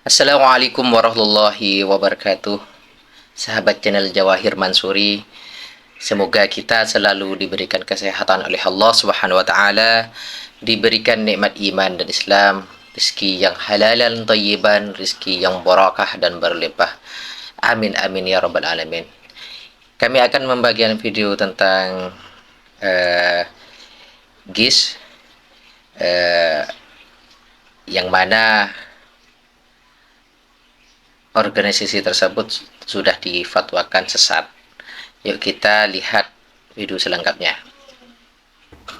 Assalamualaikum warahmatullahi wabarakatuh. Sahabat channel Jawahir Mansuri, semoga kita selalu diberikan kesehatan oleh Allah Subhanahu wa taala, diberikan nikmat iman dan Islam, rezeki yang halal dan thayyiban, rezeki yang barakah dan berlimpah. Amin amin ya rabbal alamin. Kami akan membagikan video tentang GIS yang mana organisasi tersebut sudah difatwakan sesat. Yuk kita lihat video selengkapnya.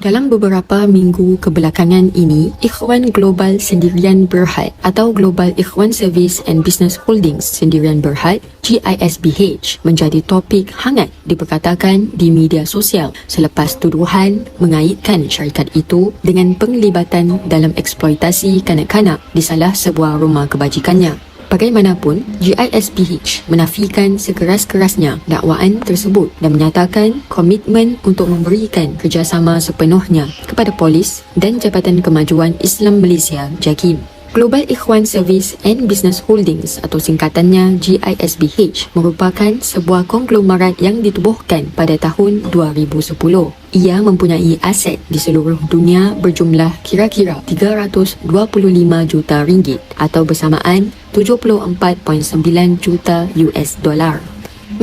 Dalam beberapa minggu kebelakangan ini, Ikhwan Global Sendirian Berhad atau Global Ikhwan Service and Business Holdings Sendirian Berhad (GISBH) menjadi topik hangat diperkatakan di media sosial selepas tuduhan mengaitkan syarikat itu dengan penglibatan dalam eksploitasi kanak-kanak di salah sebuah rumah kebajikannya. Bagaimanapun, GISBH menafikan sekeras-kerasnya dakwaan tersebut dan menyatakan komitmen untuk memberikan kerjasama sepenuhnya kepada polis dan Jabatan Kemajuan Islam Malaysia (JAKIM). Global Ikhwan Service and Business Holdings atau singkatannya GISBH merupakan sebuah konglomerat yang ditubuhkan pada tahun 2010. Ia mempunyai aset di seluruh dunia berjumlah kira-kira 325 juta ringgit atau bersamaan 74.9 juta US dolar.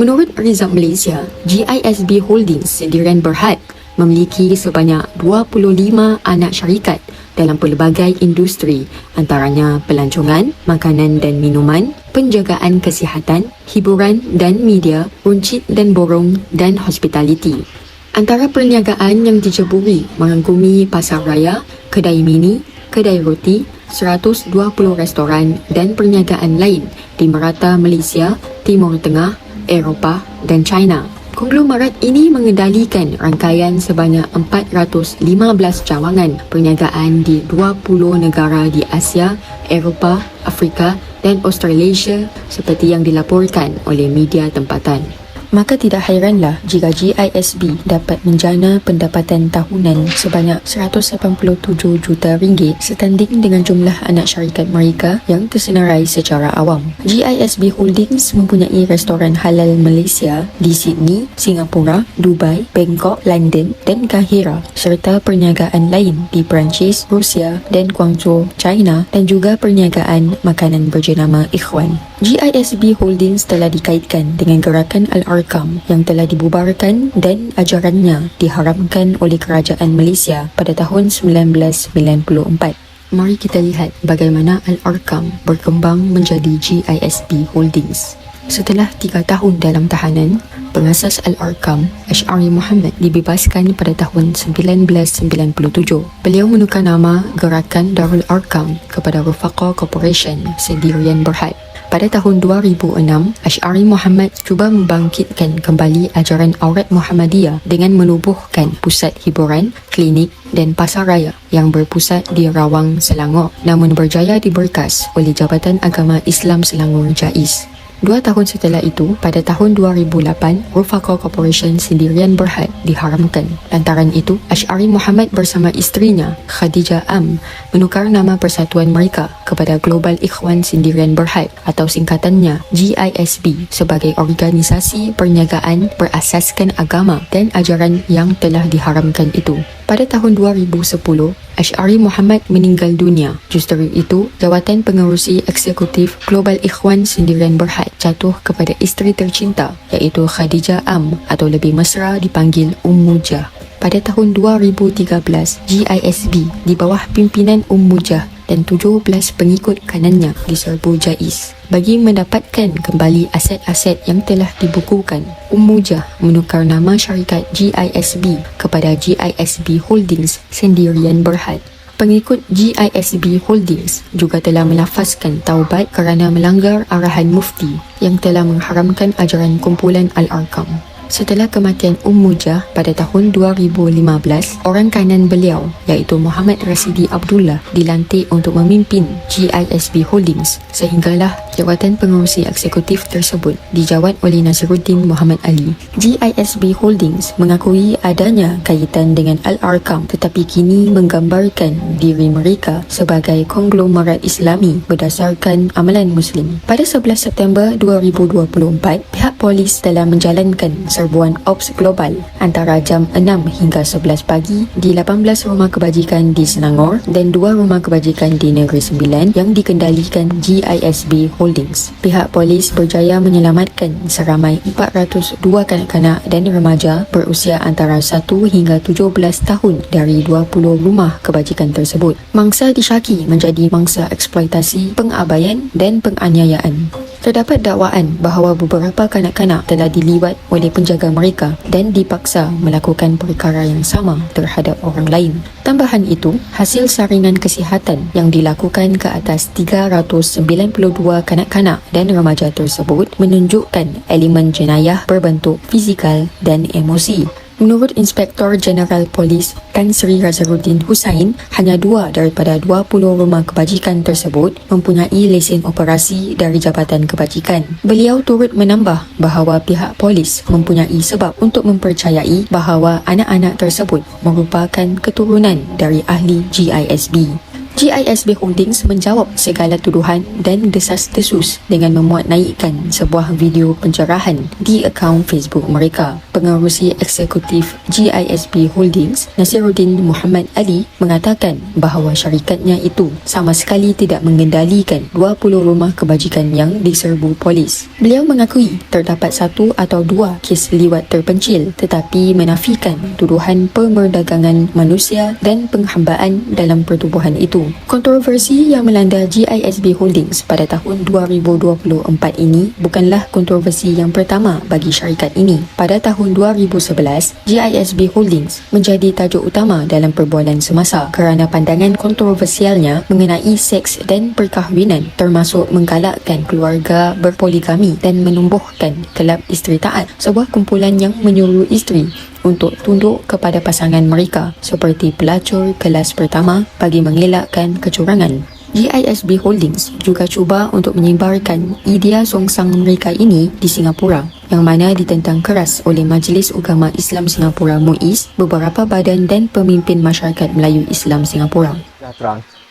Menurut Result Malaysia, GISB Holdings Sendirian Berhad memiliki sebanyak 25 anak syarikat dalam pelbagai industri, antaranya pelancongan, makanan dan minuman, penjagaan kesihatan, hiburan dan media, runcit dan borong dan hospitality. Antara perniagaan yang diceburi merangkumi pasar raya, kedai mini, kedai roti, 120 restoran dan perniagaan lain di merata Malaysia, Timur Tengah, Eropah dan China. Konglomerat ini mengendalikan rangkaian sebanyak 415 cawangan perniagaan di 20 negara di Asia, Eropah, Afrika dan Australasia seperti yang dilaporkan oleh media tempatan. Maka tidak hairanlah jika GISB dapat menjana pendapatan tahunan sebanyak 187 juta ringgit setanding dengan jumlah anak syarikat mereka yang tersenarai secara awam. GISB Holdings mempunyai restoran halal Malaysia di Sydney, Singapura, Dubai, Bangkok, London dan Kahira serta perniagaan lain di Perancis, Rusia dan Guangzhou, China dan juga perniagaan makanan berjenama Ikhwan. GISB Holdings telah dikaitkan dengan gerakan Al-Arkam yang telah dibubarkan dan ajarannya diharamkan oleh kerajaan Malaysia pada tahun 1994. Mari kita lihat bagaimana Al-Arkam berkembang menjadi GISB Holdings. Setelah 3 tahun dalam tahanan, pengasas Al-Arkam, Ash'ari Muhammad, dibebaskan pada tahun 1997. Beliau menukar nama Gerakan Darul Arkam kepada Rufaqa Corporation Sendirian Berhad. Pada tahun 2006, Ash'ari Muhammad cuba membangkitkan kembali ajaran aurat Muhammadiyah dengan menubuhkan pusat hiburan, klinik dan pasar raya yang berpusat di Rawang, Selangor, namun berjaya diberkas oleh Jabatan Agama Islam Selangor JAIS. 2 tahun setelah itu, pada tahun 2008, Rufaqa Corporation Sendirian Berhad diharamkan. Lantaran itu, Ash'ari Muhammad bersama isterinya, Khadijah Am, menukar nama persatuan mereka kepada Global Ikhwan Sendirian Berhad atau singkatannya GISB sebagai organisasi perniagaan berasaskan agama dan ajaran yang telah diharamkan itu. Pada tahun 2010, Ash'ari Muhammad meninggal dunia. Justru itu, jawatan pengerusi eksekutif Global Ikhwan Sendirian Berhad jatuh kepada isteri tercinta iaitu Khadijah Am atau lebih mesra dipanggil Ummu Jah. Pada tahun 2013, GISB di bawah pimpinan Ummu Jah dan 17 pengikut kanannya diserbu JAIS. Bagi mendapatkan kembali aset-aset yang telah dibukukan, Ummu Jah menukar nama syarikat GISB kepada GISB Holdings Sendirian Berhad. Pengikut GISB Holdings juga telah melafazkan taubat kerana melanggar arahan mufti yang telah mengharamkan ajaran kumpulan Al-Arkam. Setelah kematian Mujah pada tahun 2015, orang kanan beliau iaitu Muhammad Rasidi Abdullah dilantik untuk memimpin GISB Holdings sehinggalah jawatan pengerusi eksekutif tersebut dijawat oleh Nasiruddin Muhammad Ali. GISB Holdings mengakui adanya kaitan dengan Al-Arkam tetapi kini menggambarkan diri mereka sebagai konglomerat Islami berdasarkan amalan Muslim. Pada 11 September 2024, pihak polis telah menjalankan serbuan Ops Global antara jam 6 hingga 11 pagi di 18 rumah kebajikan di Selangor dan 2 rumah kebajikan di Negeri Sembilan yang dikendalikan GISB Holdings. Pihak polis berjaya menyelamatkan seramai 402 kanak-kanak dan remaja berusia antara 1 hingga 17 tahun dari 20 rumah kebajikan tersebut. Mangsa disyaki menjadi mangsa eksploitasi, pengabaian dan penganiayaan. Terdapat dakwaan bahawa beberapa kanak-kanak telah diliwat oleh penjaga mereka dan dipaksa melakukan perkara yang sama terhadap orang lain. Tambahan itu, hasil saringan kesihatan yang dilakukan ke atas 392 kanak-kanak dan remaja tersebut menunjukkan elemen jenayah berbentuk fizikal dan emosi. Menurut Inspektor Jeneral Polis Tan Sri Razaruddin Hussain, hanya 2 daripada 20 rumah kebajikan tersebut mempunyai lesen operasi dari Jabatan Kebajikan. Beliau turut menambah bahawa pihak polis mempunyai sebab untuk mempercayai bahawa anak-anak tersebut merupakan keturunan dari ahli GISB. GISB Holdings menjawab segala tuduhan dan desas-desus dengan memuat naikkan sebuah video pencerahan di akaun Facebook mereka. Pengerusi eksekutif GISB Holdings, Nasiruddin Muhammad Ali, mengatakan bahawa syarikatnya itu sama sekali tidak mengendalikan 20 rumah kebajikan yang diserbu polis. Beliau mengakui terdapat 1 atau 2 kes liwat terpencil tetapi menafikan tuduhan pemerdagangan manusia dan penghambaan dalam pertubuhan itu. Kontroversi yang melanda GISB Holdings pada tahun 2024 ini bukanlah kontroversi yang pertama bagi syarikat ini. Pada tahun 2011, GISB Holdings menjadi tajuk utama dalam perbualan semasa kerana pandangan kontroversialnya mengenai seks dan perkahwinan, termasuk menggalakkan keluarga berpoligami dan menumbuhkan kelab isteri taat, sebuah kumpulan yang menyuruh isteri untuk tunduk kepada pasangan mereka seperti pelacur kelas pertama bagi mengelakkan kecurangan. GISB Holdings juga cuba untuk menyebarkan idea songsang mereka ini di Singapura yang mana ditentang keras oleh Majlis Ugama Islam Singapura MUIS, beberapa badan dan pemimpin masyarakat Melayu Islam Singapura.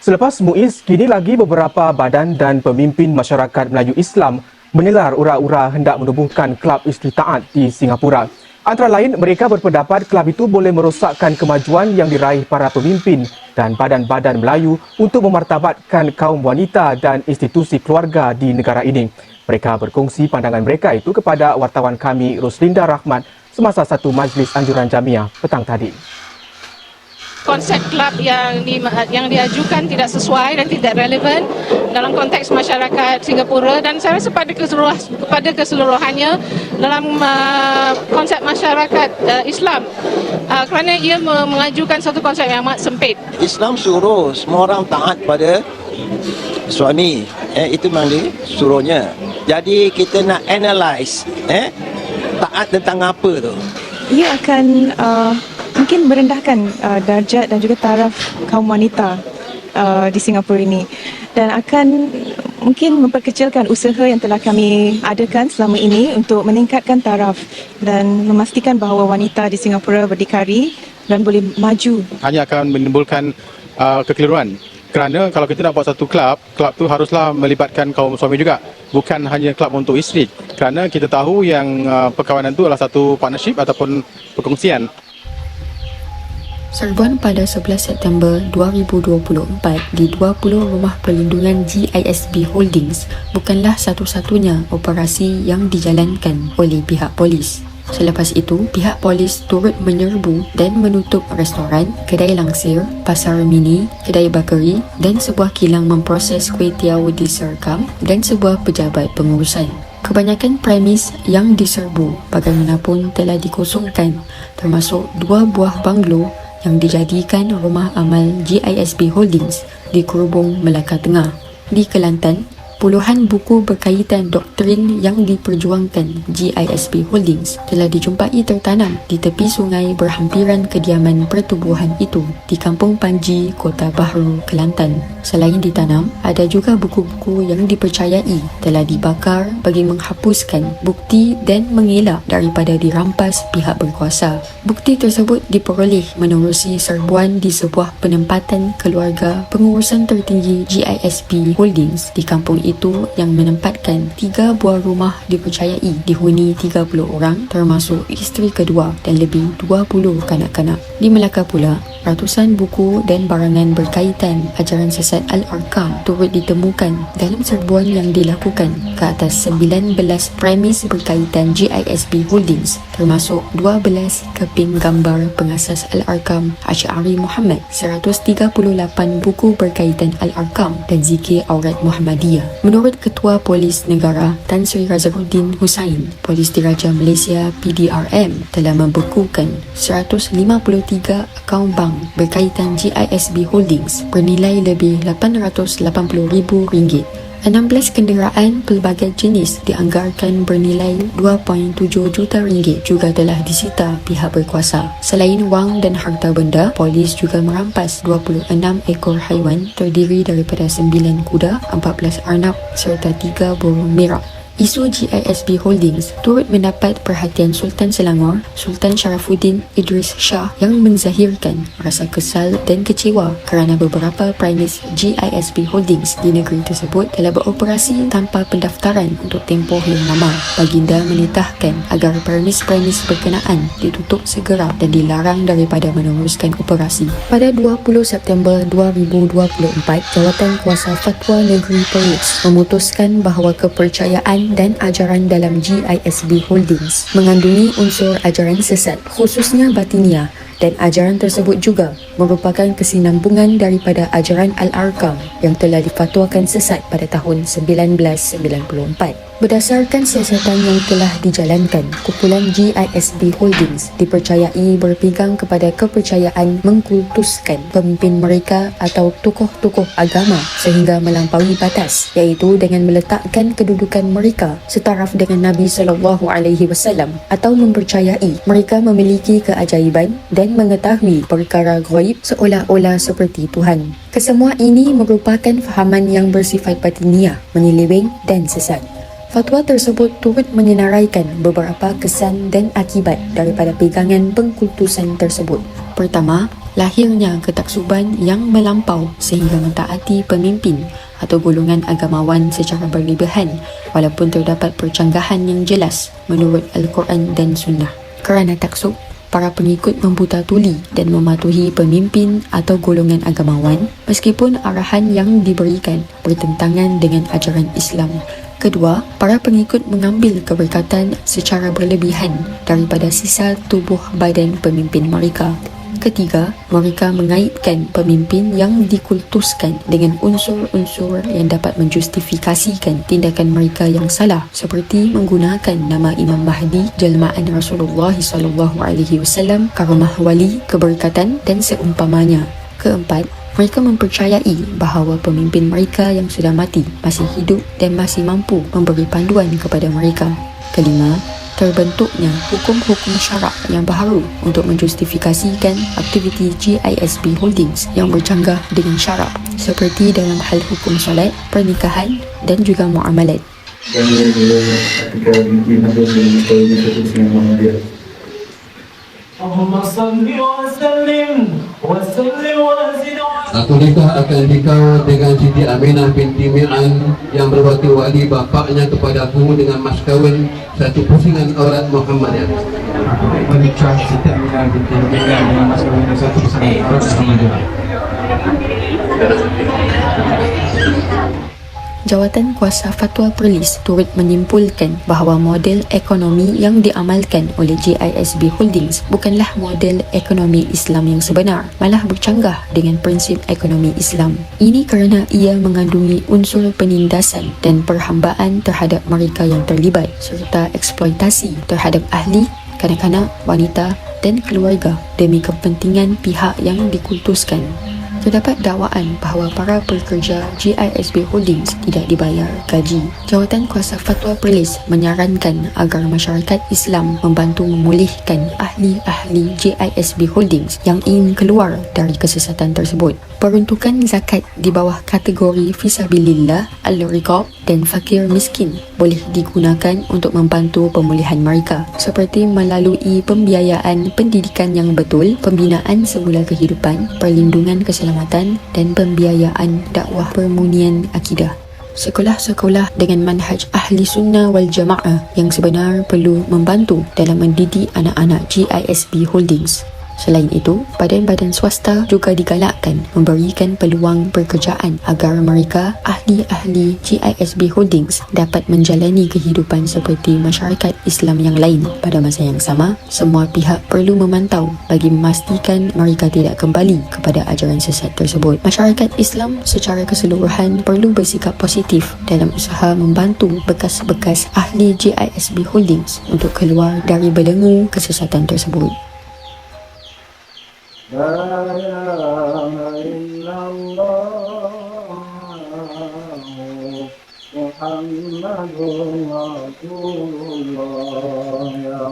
Selepas MUIS, kini lagi beberapa badan dan pemimpin masyarakat Melayu Islam menyelar ura-ura hendak menubuhkan kelab isteri taat di Singapura. Antara lain, mereka berpendapat kelab itu boleh merosakkan kemajuan yang diraih para pemimpin dan badan-badan Melayu untuk memartabatkan kaum wanita dan institusi keluarga di negara ini. Mereka berkongsi pandangan mereka itu kepada wartawan kami Roslinda Rahmat semasa satu majlis anjuran jamiah petang tadi. Konsep kelab yang diajukan tidak sesuai dan tidak relevan dalam konteks masyarakat Singapura, dan saya rasa pada keseluruhannya dalam konsep masyarakat Islam, kerana ia mengajukan satu konsep yang amat sempit. Islam suruh semua orang taat pada suami, itu memang disuruhnya. Jadi kita nak analyse taat tentang apa tu. Ia akan mungkin merendahkan darjat dan juga taraf kaum wanita di Singapura ini, dan akan mungkin memperkecilkan usaha yang telah kami adakan selama ini untuk meningkatkan taraf dan memastikan bahawa wanita di Singapura berdikari dan boleh maju. Hanya akan menimbulkan kekeliruan, kerana kalau kita nak buat satu kelab tu haruslah melibatkan kaum suami juga, bukan hanya kelab untuk isteri, kerana kita tahu yang perkawinan itu adalah satu partnership ataupun perkongsian. Serbuan pada 11 September 2024 di 20 rumah perlindungan GISB Holdings bukanlah satu-satunya operasi yang dijalankan oleh pihak polis. Selepas itu, pihak polis turut menyerbu dan menutup restoran, kedai langsir, pasar mini, kedai bakeri dan sebuah kilang memproses kuih tiaw di Serkam dan sebuah pejabat pengurusan. Kebanyakan premis yang diserbu bagaimanapun telah dikosongkan, termasuk 2 buah banglo yang dijadikan rumah amal GISB Holdings di Kerubung, Melaka Tengah. Di Kelantan, Puluhan buku berkaitan doktrin yang diperjuangkan GISB Holdings telah dijumpai tertanam di tepi sungai berhampiran kediaman pertubuhan itu di Kampung Panji, Kota Bahru, Kelantan. Selain ditanam, ada juga buku-buku yang dipercayai telah dibakar bagi menghapuskan bukti dan mengelak daripada dirampas pihak berkuasa. Bukti tersebut diperoleh menerusi serbuan di sebuah penempatan keluarga pengurusan tertinggi GISB Holdings di kampung itu yang menempatkan 3 buah rumah dipercayai dihuni 30 orang termasuk isteri kedua dan lebih 20 kanak-kanak. Di Melaka pula, ratusan buku dan barangan berkaitan ajaran sesat Al-Arkam turut ditemukan dalam serbuan yang dilakukan ke atas 19 premis berkaitan GISB Holdings termasuk 12 keping gambar pengasas Al-Arkam Asy'ari Muhammad, 138 buku berkaitan Al-Arkam dan zikir aurat Muhammadiyah. Menurut Ketua Polis Negara Tan Sri Razaruddin Hussain, Polis Diraja Malaysia PDRM telah membekukan 153 akaun bank berkaitan GISB Holdings bernilai lebih RM880,000. 16 kenderaan pelbagai jenis dianggarkan bernilai RM2.7 juta juga telah disita pihak berkuasa. Selain wang dan harta benda, polis juga merampas 26 ekor haiwan terdiri daripada 9 kuda, 14 arnab serta 3 burung merak. Isu GISB Holdings turut mendapat perhatian Sultan Selangor, Sultan Sharafuddin Idris Shah yang menzahirkan rasa kesal dan kecewa kerana beberapa premis GISB Holdings di negeri tersebut telah beroperasi tanpa pendaftaran untuk tempoh yang lama. Baginda menitahkan agar premis-premis berkenaan ditutup segera dan dilarang daripada meneruskan operasi. Pada 20 September 2024, Jawatan Kuasa Fatwa Negeri Perlis memutuskan bahawa kepercayaan dan ajaran dalam GISB Holdings mengandungi unsur ajaran sesat, khususnya batiniah, dan ajaran tersebut juga merupakan kesinambungan daripada ajaran Al-Arkam yang telah difatwakan sesat pada tahun 1994. Berdasarkan siasatan yang telah dijalankan, kumpulan GISB Holdings dipercayai berpegang kepada kepercayaan mengkultuskan pemimpin mereka atau tokoh-tokoh agama sehingga melampaui batas, iaitu dengan meletakkan kedudukan mereka setaraf dengan Nabi SAW atau mempercayai mereka memiliki keajaiban dan mengetahui perkara ghaib seolah-olah seperti Tuhan. Kesemua ini merupakan fahaman yang bersifat batiniah, menyeleweng dan sesat. Fatwa tersebut turut menyenaraikan beberapa kesan dan akibat daripada pegangan pengkultusan tersebut. Pertama, lahirnya ketaksuban yang melampau sehingga mentaati pemimpin atau golongan agamawan secara berlebihan walaupun terdapat percanggahan yang jelas menurut Al-Quran dan Sunnah. Kerana taksub, para pengikut membuta tuli dan mematuhi pemimpin atau golongan agamawan meskipun arahan yang diberikan bertentangan dengan ajaran Islam. Kedua, para pengikut mengambil keberkatan secara berlebihan daripada sisa tubuh badan pemimpin mereka. Ketiga, mereka mengaitkan pemimpin yang dikultuskan dengan unsur-unsur yang dapat menjustifikasikan tindakan mereka yang salah seperti menggunakan nama Imam Mahdi, jelmaan Rasulullah SAW, karamah wali, keberkatan dan seumpamanya. Keempat, mereka mempercayai bahawa pemimpin mereka yang sudah mati masih hidup dan masih mampu memberi panduan kepada mereka. Kelima, terbentuknya hukum-hukum syarak yang baharu untuk menjustifikasikan aktiviti GISB Holdings yang bercanggah dengan syarak seperti dalam hal hukum solat, pernikahan dan juga muamalat. Aku nikah akan dikau dengan Siti Aminah binti Mi'an yang berwakil wali bapaknya kepadaku dengan mas kawin satu pusingan aurat Muhammadiyah. Menikah Siti Aminah binti Mi'an dengan mas kawin satu pusingan aurat Muhammadiyah. Jawatan Kuasa Fatwa Perlis turut menyimpulkan bahawa model ekonomi yang diamalkan oleh GISB Holdings bukanlah model ekonomi Islam yang sebenar, malah bercanggah dengan prinsip ekonomi Islam. Ini kerana ia mengandungi unsur penindasan dan perhambaan terhadap mereka yang terlibat serta eksploitasi terhadap ahli, kanak-kanak, wanita dan keluarga demi kepentingan pihak yang dikultuskan. Terdapat dakwaan bahawa para pekerja GISB Holdings tidak dibayar gaji. Jawatan Kuasa Fatwa Perlis menyarankan agar masyarakat Islam membantu memulihkan ahli-ahli GISB Holdings yang ingin keluar dari kesesatan tersebut. Peruntukan zakat di bawah kategori Fisabilillah, Al-Riqab dan Fakir Miskin boleh digunakan untuk membantu pemulihan mereka, seperti melalui pembiayaan pendidikan yang betul, pembinaan semula kehidupan, perlindungan keselamatan dan pembiayaan dakwah permunian akidah. Sekolah-sekolah dengan manhaj Ahli Sunnah wal Jamaah yang sebenar perlu membantu dalam mendidik anak-anak GISB Holdings. Selain itu, badan-badan swasta juga digalakkan memberikan peluang pekerjaan agar mereka ahli-ahli GISB Holdings dapat menjalani kehidupan seperti masyarakat Islam yang lain. Pada masa yang sama, semua pihak perlu memantau bagi memastikan mereka tidak kembali kepada ajaran sesat tersebut. Masyarakat Islam secara keseluruhan perlu bersikap positif dalam usaha membantu bekas-bekas ahli GISB Holdings untuk keluar dari belenggu kesesatan tersebut. La ilaha illallah Muhammadur Rasulullah ya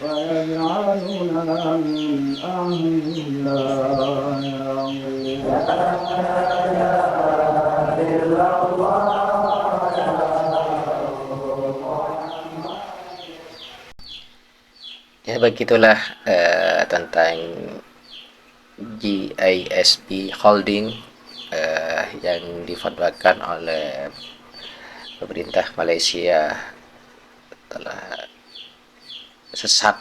ويجعلنا من Ya, begitulah tentang GISB Holding yang difatwakan oleh pemerintah Malaysia telah sesat.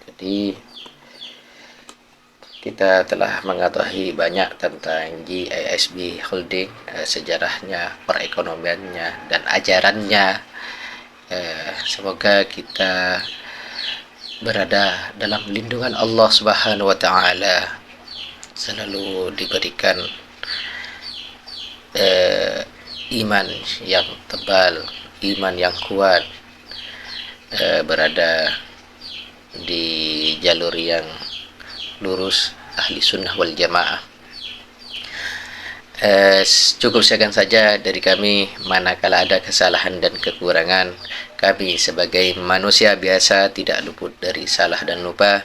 Jadi kita telah mengetahui banyak tentang GISB Holding, sejarahnya, perekonomiannya dan ajarannya. Semoga kita berada dalam lindungan Allah Subhanahu wa taala, selalu diberikan iman yang tebal, iman yang kuat, berada di jalur yang lurus ahli sunnah wal jamaah. Cukup sekian saja dari kami. Manakala ada kesalahan dan kekurangan, kami sebagai manusia biasa tidak luput dari salah dan lupa.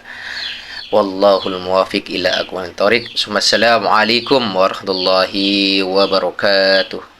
Wallahul muwafiq ila aqwamit thoriq. Assalamualaikum warahmatullahi wabarakatuh.